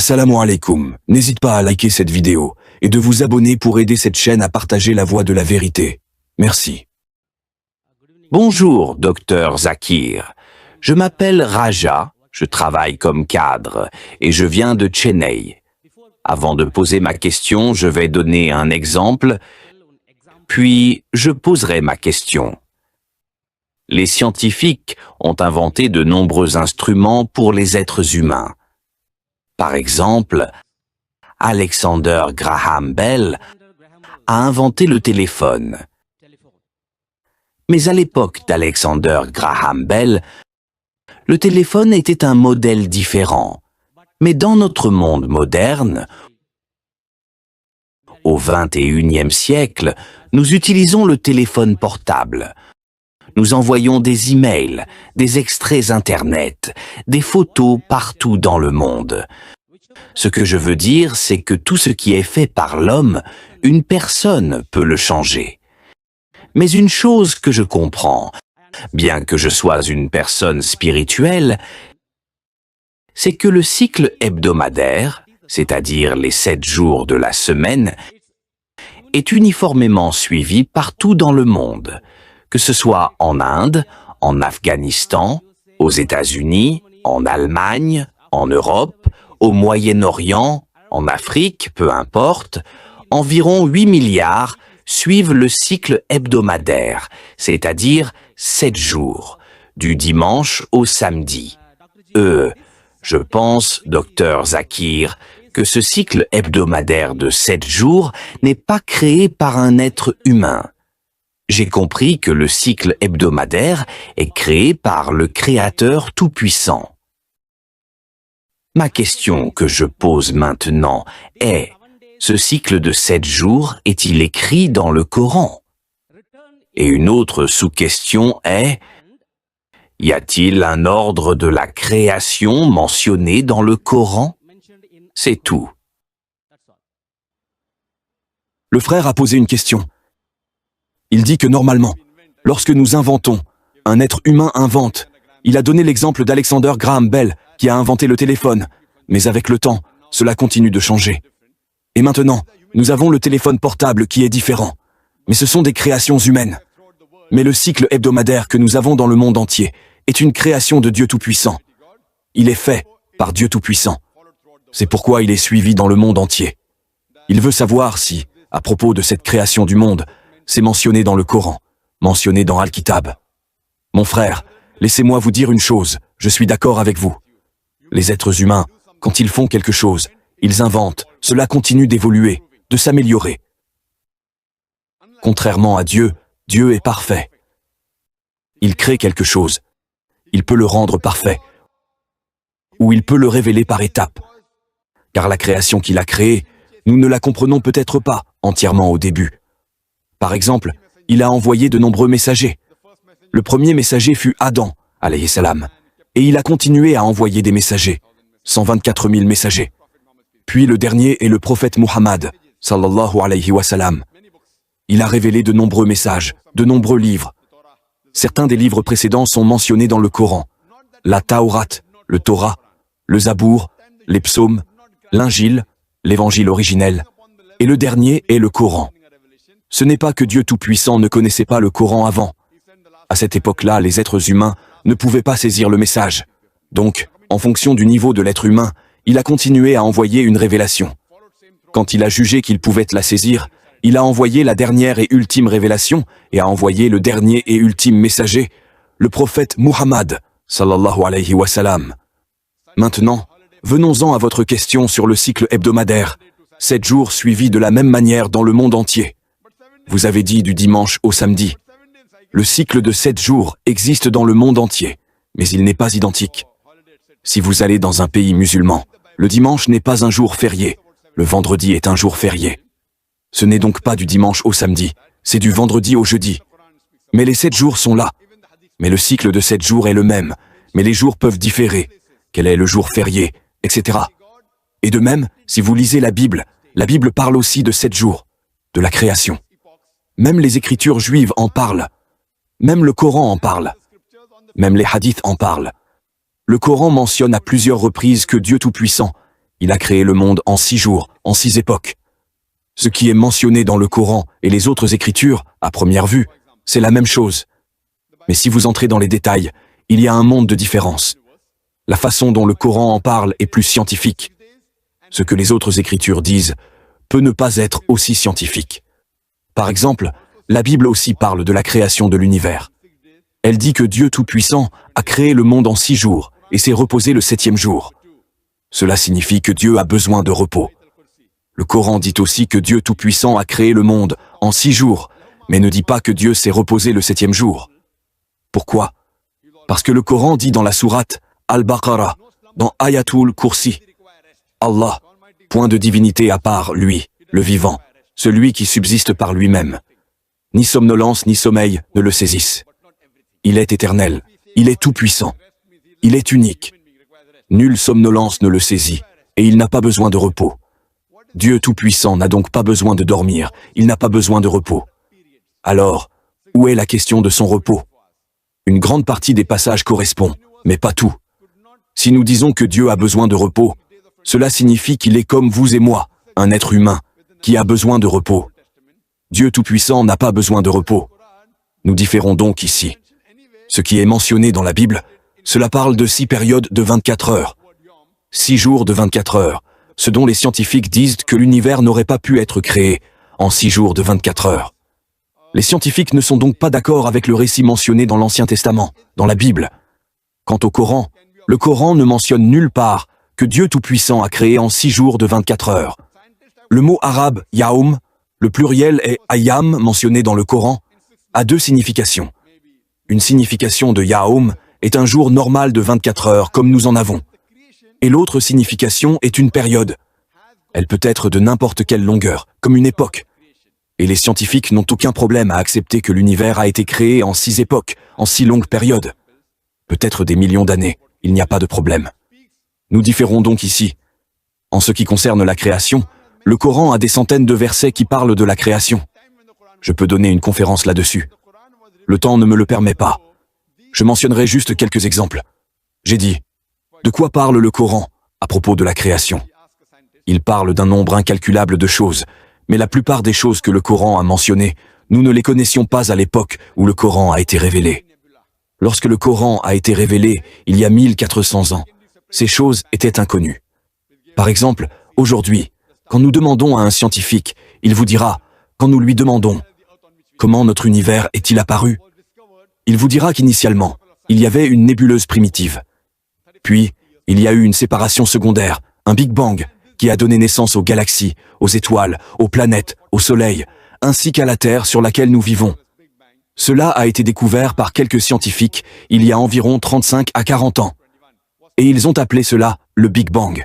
Assalamu alaikum. N'hésite pas à liker cette vidéo et de vous abonner pour aider cette chaîne à partager la voie de la vérité. Merci. Bonjour, docteur Zakir. Je m'appelle Raja, je travaille comme cadre et je viens de Chennai. Avant de poser ma question, je vais donner un exemple, puis je poserai ma question. Les scientifiques ont inventé de nombreux instruments pour les êtres humains. Par exemple, Alexander Graham Bell a inventé le téléphone. Mais à l'époque d'Alexander Graham Bell, le téléphone était un modèle différent. Mais dans notre monde moderne, au XXIe siècle, nous utilisons le téléphone portable. Nous envoyons des emails, des extraits Internet, des photos partout dans le monde. Ce que je veux dire, c'est que tout ce qui est fait par l'homme, une personne peut le changer. Mais une chose que je comprends, bien que je sois une personne spirituelle, c'est que le cycle hebdomadaire, c'est-à-dire les 7 jours de la semaine, est uniformément suivi partout dans le monde, que ce soit en Inde, en Afghanistan, aux États-Unis, en Allemagne, en Europe, au Moyen-Orient, en Afrique, peu importe, environ 8 milliards suivent le cycle hebdomadaire, c'est-à-dire 7 jours, du dimanche au samedi. Je pense, docteur Zakir, que ce cycle hebdomadaire de 7 jours n'est pas créé par un être humain. J'ai compris que le cycle hebdomadaire est créé par le Créateur Tout-Puissant. Ma question que je pose maintenant est, ce cycle de 7 jours est-il écrit dans le Coran? Et une autre sous-question est, y a-t-il un ordre de la création mentionné dans le Coran? C'est tout. Le frère a posé une question. Il dit que normalement, lorsque nous inventons, un être humain invente. Il a donné l'exemple d'Alexander Graham Bell qui a inventé le téléphone, mais avec le temps, cela continue de changer. Et maintenant, nous avons le téléphone portable qui est différent, mais ce sont des créations humaines. Mais le cycle hebdomadaire que nous avons dans le monde entier est une création de Dieu Tout-Puissant. Il est fait par Dieu Tout-Puissant. C'est pourquoi il est suivi dans le monde entier. Il veut savoir si, à propos de cette création du monde, c'est mentionné dans le Coran, mentionné dans Al-Kitab. Mon frère, laissez-moi vous dire une chose, je suis d'accord avec vous. Les êtres humains, quand ils font quelque chose, ils inventent, cela continue d'évoluer, de s'améliorer. Contrairement à Dieu, Dieu est parfait. Il crée quelque chose. Il peut le rendre parfait. Ou il peut le révéler par étapes. Car la création qu'il a créée, nous ne la comprenons peut-être pas entièrement au début. Par exemple, il a envoyé de nombreux messagers. Le premier messager fut Adam, alayhi salam, et il a continué à envoyer des messagers, 124 000 messagers. Puis le dernier est le prophète Muhammad, sallallahu alayhi wa sallam. Il a révélé de nombreux messages, de nombreux livres. Certains des livres précédents sont mentionnés dans le Coran. La Taurat, le Torah, le Zabour, les psaumes, l'Injil, l'évangile originel, et le dernier est le Coran. Ce n'est pas que Dieu Tout-Puissant ne connaissait pas le Coran avant. À cette époque-là, les êtres humains ne pouvaient pas saisir le message. Donc, en fonction du niveau de l'être humain, il a continué à envoyer une révélation. Quand il a jugé qu'il pouvait la saisir, il a envoyé la dernière et ultime révélation et a envoyé le dernier et ultime messager, le prophète Muhammad, sallallahu alayhi wa sallam. Maintenant, venons-en à votre question sur le cycle hebdomadaire, 7 jours suivis de la même manière dans le monde entier. Vous avez dit du dimanche au samedi. Le cycle de 7 jours existe dans le monde entier, mais il n'est pas identique. Si vous allez dans un pays musulman, le dimanche n'est pas un jour férié, le vendredi est un jour férié. Ce n'est donc pas du dimanche au samedi, c'est du vendredi au jeudi. Mais les 7 jours sont là. Mais le cycle de 7 jours est le même, mais les jours peuvent différer. Quel est le jour férié, etc. Et de même, si vous lisez la Bible parle aussi de 7 jours, de la création. Même les écritures juives en parlent. Même le Coran en parle. Même les hadiths en parlent. Le Coran mentionne à plusieurs reprises que Dieu Tout-Puissant, Il a créé le monde en 6 jours, en 6 époques. Ce qui est mentionné dans le Coran et les autres écritures, à première vue, c'est la même chose. Mais si vous entrez dans les détails, il y a un monde de différence. La façon dont le Coran en parle est plus scientifique. Ce que les autres écritures disent peut ne pas être aussi scientifique. Par exemple, la Bible aussi parle de la création de l'univers. Elle dit que Dieu Tout-Puissant a créé le monde en 6 jours et s'est reposé le 7e jour. Cela signifie que Dieu a besoin de repos. Le Coran dit aussi que Dieu Tout-Puissant a créé le monde en 6 jours, mais ne dit pas que Dieu s'est reposé le 7e jour. Pourquoi? Parce que le Coran dit dans la sourate Al-Baqarah, dans Ayatul Kursi, Allah, point de divinité à part lui, le vivant, celui qui subsiste par lui-même. Ni somnolence ni sommeil ne le saisissent. Il est éternel, il est tout-puissant, il est unique. Nulle somnolence ne le saisit, et il n'a pas besoin de repos. Dieu Tout-Puissant n'a donc pas besoin de dormir, il n'a pas besoin de repos. Alors, où est la question de son repos? Une grande partie des passages correspond, mais pas tout. Si nous disons que Dieu a besoin de repos, cela signifie qu'il est comme vous et moi, un être humain, qui a besoin de repos. Dieu Tout-Puissant n'a pas besoin de repos. Nous différons donc ici. Ce qui est mentionné dans la Bible, cela parle de 6 périodes de 24 heures. 6 jours de 24 heures, ce dont les scientifiques disent que l'univers n'aurait pas pu être créé en 6 jours de 24 heures. Les scientifiques ne sont donc pas d'accord avec le récit mentionné dans l'Ancien Testament, dans la Bible. Quant au Coran, le Coran ne mentionne nulle part que Dieu Tout-Puissant a créé en 6 jours de 24 heures. Le mot arabe « yaoum », le pluriel est « ayam » mentionné dans le Coran, a 2 significations. Une signification de yaoum est un jour normal de 24 heures comme nous en avons. Et l'autre signification est une période. Elle peut être de n'importe quelle longueur, comme une époque. Et les scientifiques n'ont aucun problème à accepter que l'univers a été créé en 6 époques, en 6 longues périodes. Peut-être des millions d'années, il n'y a pas de problème. Nous différons donc ici. En ce qui concerne la création, le Coran a des centaines de versets qui parlent de la création. Je peux donner une conférence là-dessus. Le temps ne me le permet pas. Je mentionnerai juste quelques exemples. J'ai dit, de quoi parle le Coran à propos de la création? Il parle d'un nombre incalculable de choses, mais la plupart des choses que le Coran a mentionnées, nous ne les connaissions pas à l'époque où le Coran a été révélé. Lorsque le Coran a été révélé, il y a 1400 ans, ces choses étaient inconnues. Par exemple, aujourd'hui, quand nous demandons à un scientifique, il vous dira, quand nous lui demandons « Comment notre univers est-il apparu ?» Il vous dira qu'initialement, il y avait une nébuleuse primitive. Puis, il y a eu une séparation secondaire, un Big Bang, qui a donné naissance aux galaxies, aux étoiles, aux planètes, au Soleil, ainsi qu'à la Terre sur laquelle nous vivons. Cela a été découvert par quelques scientifiques il y a environ 35 à 40 ans. Et ils ont appelé cela le Big Bang.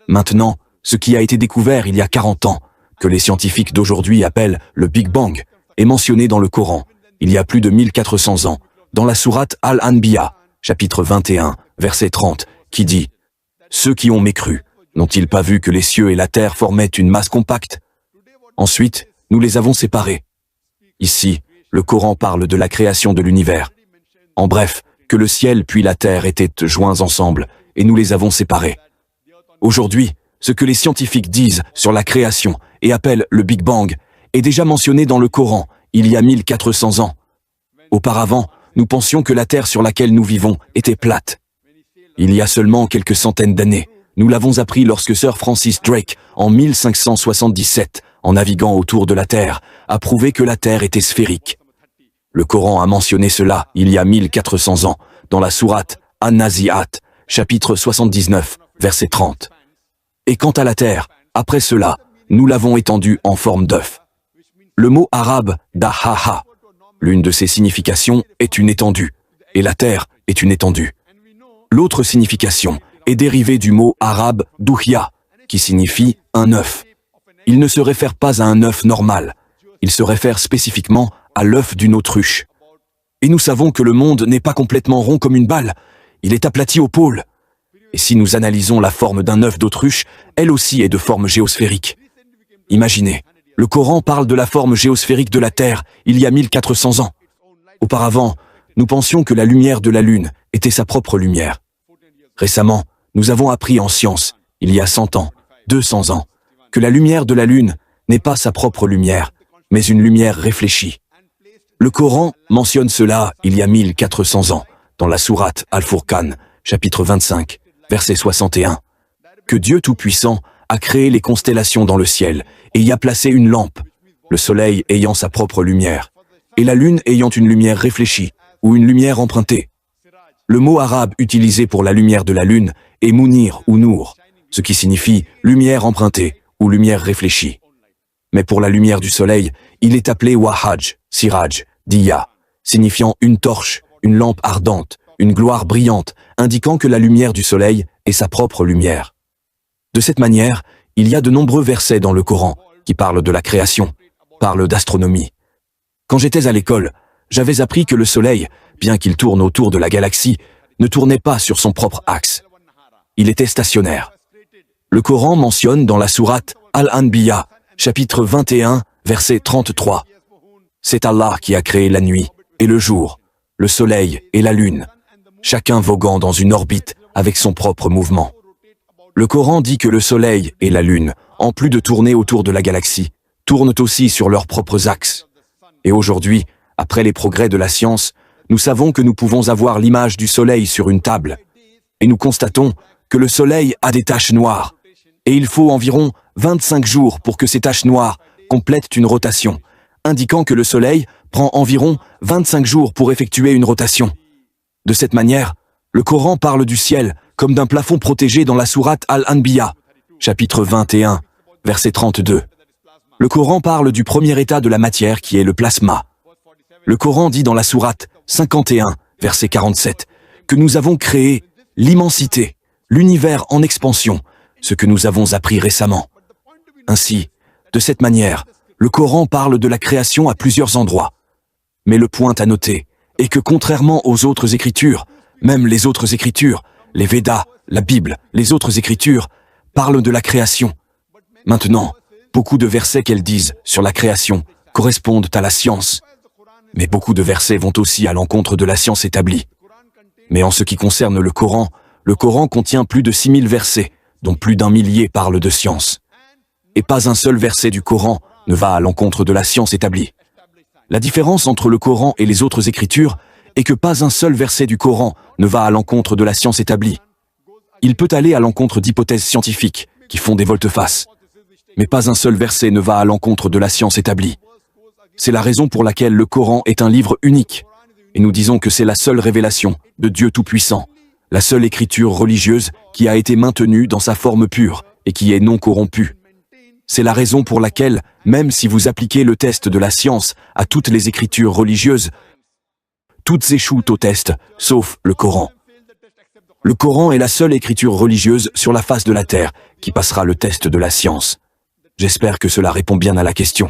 Maintenant, ce qui a été découvert il y a 40 ans, que les scientifiques d'aujourd'hui appellent le Big Bang, est mentionné dans le Coran, il y a plus de 1400 ans, dans la sourate Al-Anbiya, chapitre 21, verset 30, qui dit « Ceux qui ont mécru, n'ont-ils pas vu que les cieux et la terre formaient une masse compacte? Ensuite, nous les avons séparés. » Ici, le Coran parle de la création de l'univers. En bref, que le ciel puis la terre étaient joints ensemble, et nous les avons séparés. Aujourd'hui, ce que les scientifiques disent sur la création et appellent le Big Bang est déjà mentionné dans le Coran, il y a 1400 ans. Auparavant, nous pensions que la terre sur laquelle nous vivons était plate. Il y a seulement quelques centaines d'années, nous l'avons appris lorsque Sir Francis Drake, en 1577, en naviguant autour de la Terre, a prouvé que la Terre était sphérique. Le Coran a mentionné cela il y a 1400 ans, dans la sourate An-Nazi'at, chapitre 79, verset 30. Et quant à la Terre, après cela, nous l'avons étendue en forme d'œuf. Le mot arabe « dahaha », l'une de ses significations est une étendue, et la Terre est une étendue. L'autre signification est dérivée du mot arabe « duhya », qui signifie « un œuf ». Il ne se réfère pas à un œuf normal, il se réfère spécifiquement à l'œuf d'une autruche. Et nous savons que le monde n'est pas complètement rond comme une balle, il est aplati au pôle. Et si nous analysons la forme d'un œuf d'autruche, elle aussi est de forme géosphérique. Imaginez, le Coran parle de la forme géosphérique de la Terre il y a 1400 ans. Auparavant, nous pensions que la lumière de la Lune était sa propre lumière. Récemment, nous avons appris en science, il y a 100 ans, 200 ans, que la lumière de la lune n'est pas sa propre lumière, mais une lumière réfléchie. Le Coran mentionne cela il y a 1400 ans, dans la sourate Al-Furqan, chapitre 25, verset 61, que Dieu Tout-Puissant a créé les constellations dans le ciel et y a placé une lampe, le soleil ayant sa propre lumière, et la lune ayant une lumière réfléchie, ou une lumière empruntée. Le mot arabe utilisé pour la lumière de la lune est munir ou nour, ce qui signifie lumière empruntée ou lumière réfléchie. Mais pour la lumière du soleil, il est appelé wahaj, siraj, diya, signifiant une torche, une lampe ardente, une gloire brillante, indiquant que la lumière du soleil est sa propre lumière. De cette manière, il y a de nombreux versets dans le Coran qui parlent de la création, parlent d'astronomie. Quand j'étais à l'école, j'avais appris que le soleil, bien qu'il tourne autour de la galaxie, ne tournait pas sur son propre axe. Il était stationnaire. Le Coran mentionne dans la sourate Al-Anbiya, chapitre 21, verset 33. C'est Allah qui a créé la nuit et le jour, le soleil et la lune, chacun voguant dans une orbite avec son propre mouvement. Le Coran dit que le soleil et la lune, en plus de tourner autour de la galaxie, tournent aussi sur leurs propres axes. Et aujourd'hui, après les progrès de la science, nous savons que nous pouvons avoir l'image du soleil sur une table. Et nous constatons que le soleil a des taches noires. Et il faut environ 25 jours pour que ces taches noires complètent une rotation, indiquant que le soleil prend environ 25 jours pour effectuer une rotation. De cette manière, le Coran parle du ciel comme d'un plafond protégé dans la sourate Al-Anbiya, chapitre 21, verset 32. Le Coran parle du premier état de la matière qui est le plasma. Le Coran dit dans la sourate 51, verset 47, que nous avons créé l'immensité, l'univers en expansion, ce que nous avons appris récemment. Ainsi, de cette manière, le Coran parle de la création à plusieurs endroits. Mais le point à noter est que contrairement aux autres écritures, même les autres écritures, les Védas, la Bible, les autres écritures, parlent de la création. Maintenant, beaucoup de versets qu'elles disent sur la création correspondent à la science. Mais beaucoup de versets vont aussi à l'encontre de la science établie. Mais en ce qui concerne le Coran contient plus de 6000 versets, dont plus d'1 millier parlent de science. Et pas un seul verset du Coran ne va à l'encontre de la science établie. La différence entre le Coran et les autres écritures est que pas un seul verset du Coran ne va à l'encontre de la science établie. Il peut aller à l'encontre d'hypothèses scientifiques qui font des volte-face. Mais pas un seul verset ne va à l'encontre de la science établie. C'est la raison pour laquelle le Coran est un livre unique. Et nous disons que c'est la seule révélation de Dieu Tout-Puissant, la seule écriture religieuse qui a été maintenue dans sa forme pure et qui est non corrompue. C'est la raison pour laquelle, même si vous appliquez le test de la science à toutes les écritures religieuses, toutes échouent au test, sauf le Coran. Le Coran est la seule écriture religieuse sur la face de la terre qui passera le test de la science. J'espère que cela répond bien à la question.